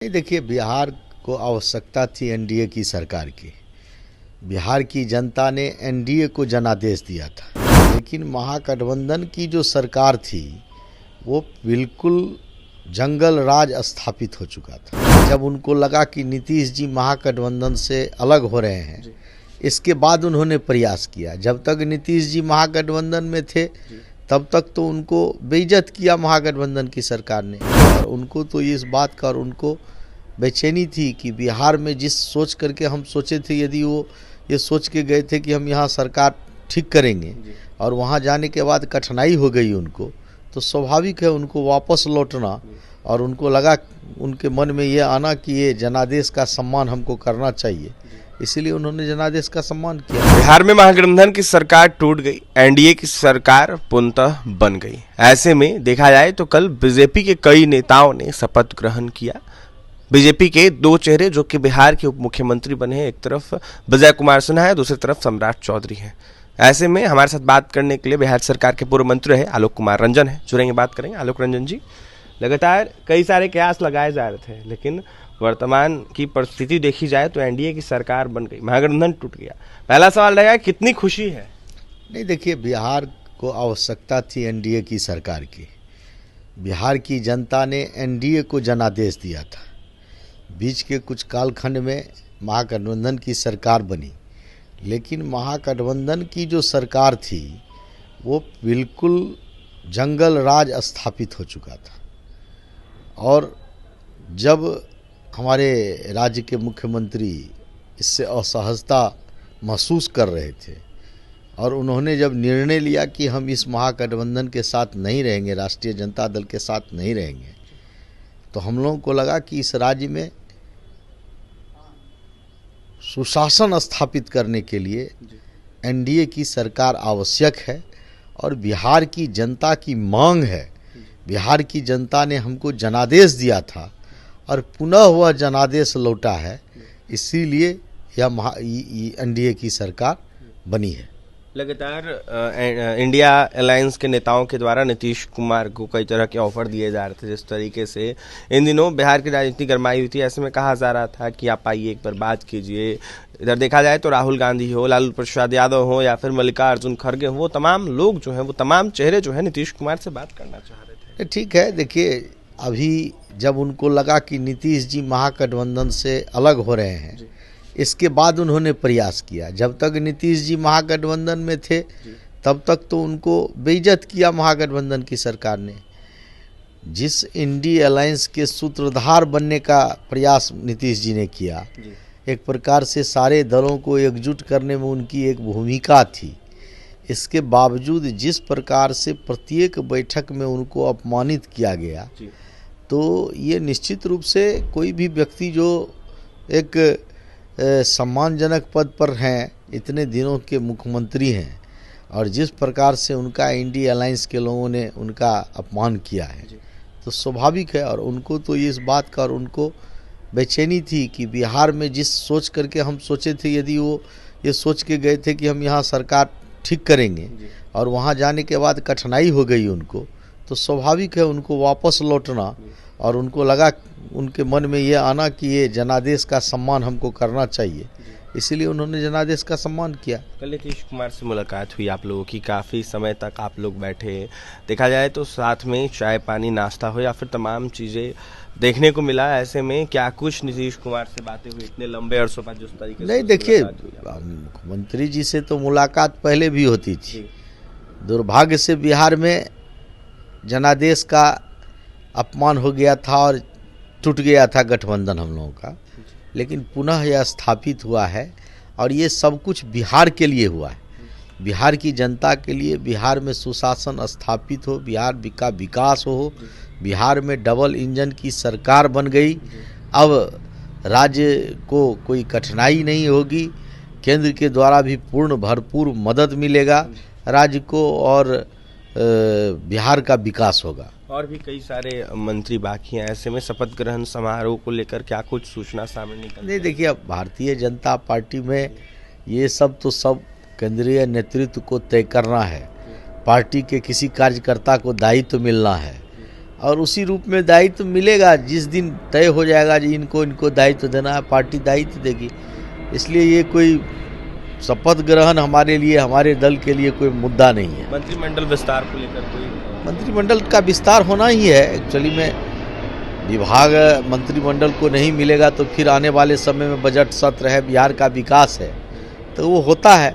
नहीं, देखिए, बिहार को आवश्यकता थी एनडीए की सरकार की। बिहार की जनता ने एनडीए को जनादेश दिया था, लेकिन महागठबंधन की जो सरकार थी वो बिल्कुल जंगल राज स्थापित हो चुका था। जब उनको लगा कि नीतीश जी महागठबंधन से अलग हो रहे हैं, इसके बाद उन्होंने प्रयास किया। जब तक नीतीश जी महागठबंधन में थे तब तक तो उनको बेइज्जत किया महागठबंधन की सरकार ने, और उनको तो इस बात का और उनको बेचैनी थी कि बिहार में जिस सोच करके हम सोचे थे, यदि वो ये सोच के गए थे कि हम यहाँ सरकार ठीक करेंगे और वहाँ जाने के बाद कठिनाई हो गई उनको, तो स्वाभाविक है उनको वापस लौटना, और उनको लगा, उनके मन में ये आना कि ये जनादेश का सम्मान हमको करना चाहिए, इसीलिए उन्होंने जनादेश का सम्मान किया। बिहार में महागठबंधन की सरकार टूट गई, एनडीए की सरकार पूर्णतः बन गई। ऐसे में देखा जाए तो कल बीजेपी के कई नेताओं ने शपथ ग्रहण किया। बीजेपी के दो चेहरे जो कि बिहार के उप मुख्यमंत्री बने हैं, एक तरफ विजय कुमार सिन्हा है, दूसरी तरफ सम्राट चौधरी है। ऐसे में हमारे साथ बात करने के लिए बिहार सरकार के पूर्व मंत्री है आलोक कुमार रंजन है, जुड़ेंगे, बात करेंगे। आलोक रंजन जी, लगातार कई सारे कयास लगाए जा रहे थे, लेकिन वर्तमान की परिस्थिति देखी जाए तो एनडीए की सरकार बन गई, महागठबंधन टूट गया। पहला सवाल रहेगा, कितनी खुशी है? नहीं, देखिए, बिहार को आवश्यकता थी एनडीए की सरकार की। बिहार की जनता ने एनडीए को जनादेश दिया था। बीच के कुछ कालखंड में महागठबंधन की सरकार बनी, लेकिन महागठबंधन की जो सरकार थी वो बिल्कुल जंगल राज स्थापित हो चुका था। और जब हमारे राज्य के मुख्यमंत्री इससे असहजता महसूस कर रहे थे और उन्होंने जब निर्णय लिया कि हम इस महागठबंधन के साथ नहीं रहेंगे, राष्ट्रीय जनता दल के साथ नहीं रहेंगे, तो हम लोगों को लगा कि इस राज्य में सुशासन स्थापित करने के लिए एनडीए की सरकार आवश्यक है, और बिहार की जनता की मांग है। बिहार की जनता ने हमको जनादेश दिया था और पुनः वह जनादेश लौटा है, इसीलिए यह एनडीए की सरकार बनी है। लगातार इंडिया अलायंस के नेताओं के द्वारा नीतीश कुमार को कई तरह के ऑफर दिए जा रहे थे। जिस तरीके से इन दिनों बिहार की राजनीति गरमाई हुई थी, ऐसे में कहा जा रहा था कि आप आइए, एक बार बात कीजिए। इधर देखा जाए तो राहुल गांधी हो, लालू प्रसाद यादव हो, या फिर मल्लिकार्जुन खड़गे हो, वो तमाम लोग जो हैं, वो तमाम चेहरे जो है नीतीश कुमार से बात करना चाह रहे थे। ठीक है, देखिए, अभी जब उनको लगा कि नीतीश जी महागठबंधन से अलग हो रहे हैं, इसके बाद उन्होंने प्रयास किया। जब तक नीतीश जी महागठबंधन में थे तब तक तो उनको बेइज्जत किया महागठबंधन की सरकार ने। जिस इंडिया अलायंस के सूत्रधार बनने का प्रयास नीतीश जी ने किया, एक प्रकार से सारे दलों को एकजुट करने में उनकी एक भूमिका थी। इसके बावजूद जिस प्रकार से प्रत्येक बैठक में उनको अपमानित किया गया, तो ये निश्चित रूप से कोई भी व्यक्ति जो एक सम्मानजनक पद पर हैं, इतने दिनों के मुख्यमंत्री हैं, और जिस प्रकार से उनका इंडिया अलायंस के लोगों ने उनका अपमान किया है, तो स्वाभाविक है, और उनको तो इस बात का और उनको बेचैनी थी कि बिहार में जिस सोच करके हम सोचे थे, यदि वो ये सोच के गए थे कि हम यहाँ सरकार ठीक करेंगे और वहाँ जाने के बाद कठिनाई हो गई उनको, तो स्वाभाविक है उनको वापस लौटना, और उनको लगा, उनके मन में ये आना कि ये जनादेश का सम्मान हमको करना चाहिए, इसीलिए उन्होंने जनादेश का सम्मान किया। कल नीतीश कुमार से मुलाकात हुई आप लोगों की, काफ़ी समय तक आप लोग बैठे, देखा जाए तो साथ में चाय पानी नाश्ता हो या फिर तमाम चीज़ें देखने को मिला। ऐसे में क्या कुछ नीतीश कुमार से बातें हुई इतने लंबे अरसों बाद जिस तरीके से? नहीं, देखिए, मुख्यमंत्री जी से तो मुलाकात पहले भी होती थी। दुर्भाग्य से बिहार में जनादेश का अपमान हो गया था और टूट गया था गठबंधन हम लोगों का, लेकिन पुनः यह स्थापित हुआ है, और ये सब कुछ बिहार के लिए हुआ है, बिहार की जनता के लिए। बिहार में सुशासन स्थापित हो, बिहार का विकास हो, बिहार में डबल इंजन की सरकार बन गई। अब राज्य को कोई कठिनाई नहीं होगी, केंद्र के द्वारा भी पूर्ण भरपूर मदद मिलेगा राज्य को, और बिहार का विकास होगा। और भी कई सारे मंत्री बाकी हैं, ऐसे में शपथ ग्रहण समारोह को लेकर क्या कुछ सूचना सामने निकल? नहीं, देखिए, अब भारतीय जनता पार्टी में ये सब तो सब केंद्रीय नेतृत्व को तय करना है। पार्टी के किसी कार्यकर्ता को दायित्व मिलना है, और उसी रूप में दायित्व मिलेगा। जिस दिन तय हो जाएगा जी इनको दायित्व देना है, पार्टी दायित्व देगी। इसलिए ये कोई शपथ ग्रहण हमारे लिए, हमारे दल के लिए कोई मुद्दा नहीं है। मंत्रिमंडल विस्तार को लेकर कोई मंत्रिमंडल का विस्तार होना ही है एक्चुअली में। विभाग मंत्रिमंडल को नहीं मिलेगा तो फिर आने वाले समय में बजट सत्र है, बिहार का विकास है, तो वो होता है।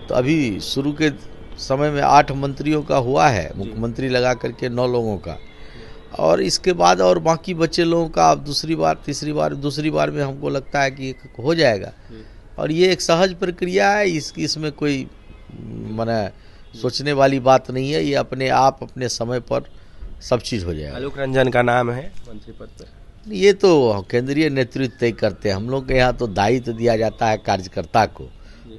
तो अभी शुरू के समय में 8 मंत्रियों का हुआ है, मुख्यमंत्री लगा करके 9 लोगों का, और इसके बाद और बाकी बच्चे लोगों का अब दूसरी बार में हमको लगता है कि हो जाएगा। और ये एक सहज प्रक्रिया है, इसमें कोई माने सोचने वाली बात नहीं है। ये अपने आप अपने समय पर सब चीज़ हो जाएगा। आलोक रंजन का नाम है मंत्री पद पर। ये तो केंद्रीय नेतृत्व तय करते हैं। हम लोग के यहाँ तो दायित्व दिया जाता है कार्यकर्ता को।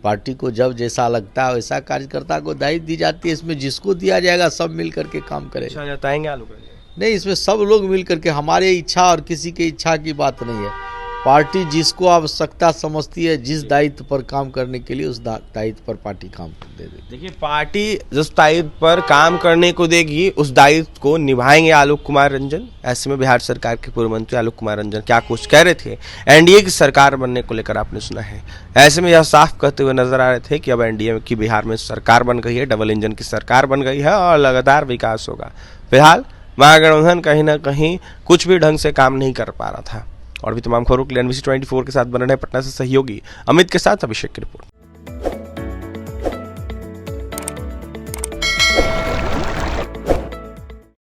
पार्टी को जब जैसा लगता है वैसा कार्यकर्ता को दायित्व दी जाती है। इसमें जिसको दिया जाएगा सब मिल करके काम करेगा। अच्छा जताएंगे आलोक रंजन? नहीं, इसमें सब लोग मिल करके, हमारे इच्छा और किसी के इच्छा की बात नहीं है। पार्टी जिसको आवश्यकता समझती है, जिस दायित्व पर काम करने के लिए, उस दायित्व पर पार्टी काम दे देगी। देखिए, पार्टी जिस दायित्व पर काम करने को देगी उस दायित्व को निभाएंगे आलोक कुमार रंजन। ऐसे में बिहार सरकार के पूर्व मंत्री आलोक कुमार रंजन क्या कुछ कह रहे थे एनडीए की सरकार बनने को लेकर, आपने सुना है। ऐसे में यह साफ कहते हुए नजर आ रहे थे कि अब एनडीए की बिहार में सरकार बन गई है, डबल इंजन की सरकार बन गई है और लगातार विकास होगा। फिलहाल महागठबंधन कहीं ना कहीं कुछ भी ढंग से काम नहीं कर पा रहा था। और भी तमाम खबरों के लिए NBC 24 के साथ बने रहे पटना से सहयोगी अमित के साथ अभिषेक की रिपोर्ट।